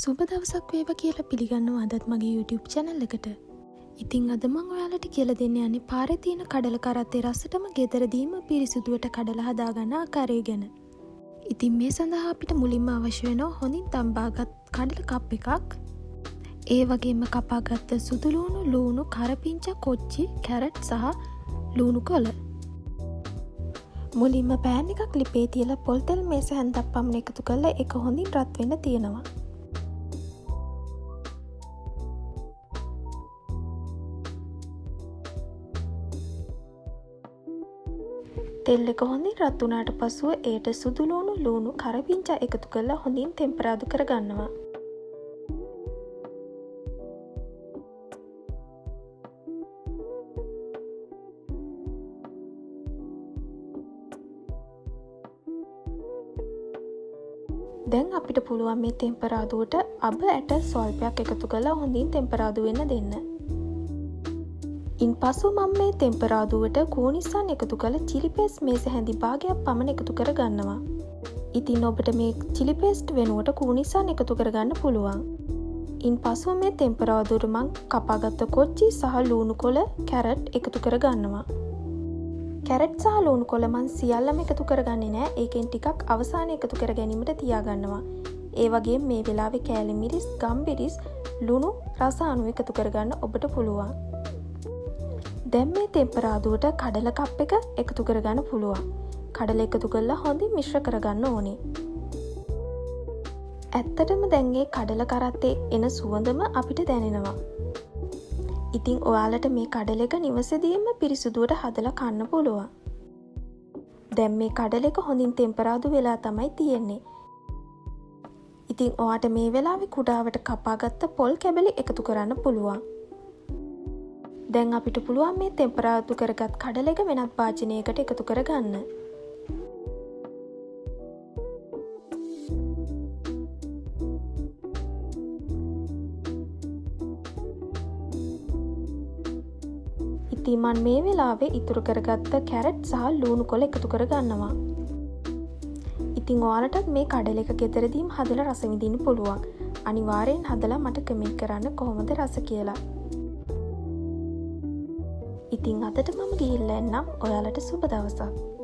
සුබ දවසක් වේවා කියලා පිළිගන්නවා අදත් මගේ YouTube channel එකට. ඉතින් අද මම ඔයාලට කියලා දෙන්න යන්නේ පාරේ තියෙන කඩල කරත්තේ රසටම ගෙදරදීම පිරිසිදුවට කඩලා හදාගන්න ආකාරය ගැන. ඉතින් මේ සඳහා අපිට මුලින්ම අවශ්‍ය වෙනවා හොඳින් තම්බාගත් කඩල කප් එකක්. ඒ වගේම කපාගත්ත සුදු ලූණු, කරපිංචා, කොච්චි, කැරට් සහ ලූණු කොළ. මුලින්ම පෑන් එකක් ලිපේ තියලා පොල් තෙල් මේස හැන්දක් පමණ එකතු කරලා ඒක හොඳින් රත් වෙන්න තියෙනවා. තෙල් එක හොඳින් රත් වුණාට පසුව ඒට සුදු ලූණු, කරපිංචා එකතු කරලා හොඳින් තෙම්පරාදු කරගන්නවා. දැන් අපිට පුළුවන් මේ තෙම්පරාදුවට අබ ඇට ස්වල්පයක් එකතු කරලා හොඳින් තෙම්පරාදු වෙන්න දෙන්න. ඉන්පසු මම මේ තෙම්පරාදුවට කූනිස්සන් එකතු කරලා චිලි පේස්ට් මේස හැඳි භාගයක් පමණ එකතු කරගන්නවා. ඉතින් ඔබට මේ චිලි පේස්ට් වෙනුවට කූනිස්සන් එකතු කරගන්න පුළුවන්. ඉන්පසු මේ තෙම්පරාදුවට මම කපාගත්ත කොච්චි සහ ලූණු කොළ, කැරට් එකතු කරගන්නවා. කැරට් සහ ලූණු කොළ මම සියල්ලම එකතු කරගන්නේ නැහැ. ඒකෙන් ටිකක් අවසානයේ එකතු කර ගැනීමට තියාගන්නවා. ඒ වගේම මේ වෙලාවේ කෑලි මිරිස්, ගම්බිරිස්, ලුණු රස අණු එකතු කරගන්න ඔබට පුළුවන්. දැන් මේ තෙම්පරාදුවට කඩල කප් එක එකතු කරගන්න පුළුවන්. කඩල එකතු කරලා හොඳින් මිශ්‍ර කරගන්න ඕනේ. ඇත්තටම දැන් මේ කඩල කරත්තේ එන සුවඳම අපිට දැනෙනවා. ඉතින් ඔයාලට මේ කඩල එක නිවසේදීම පිරිසිදුවට හදලා කන්න පුළුවන්. දැන් මේ කඩල එක හොඳින් තෙම්පරාදු වෙලා තමයි තියෙන්නේ. ඉතින් ඔයාට මේ වෙලාවේ කුඩාවට කපාගත්ත පොල් කැබලි එකතු කරන්න පුළුවන්. දැන් අපිට පුළුවන් මේ තෙම්පරාදු කරගත් කඩල එක වෙනත් භාජනයකට එකතු කරගන්න. ඉතින් මම මේ වෙලාවේ ඉතුරු කරගත්ත කැරට් සහ ලූණු කොළ එකතු කරගන්නවා. ඉතින් ඔයාලටත් මේ කඩල එක ගෙදරදීම හදලා රස විඳින්න පුළුවන්. අනිවාර්යෙන් හදලා මට කමෙන්ට් කරන්න කොහොමද රස කියලා. ඉතින් අදට මම ගිහිල්ලා එන්නම්. ඔයාලට සුබ දවසක්.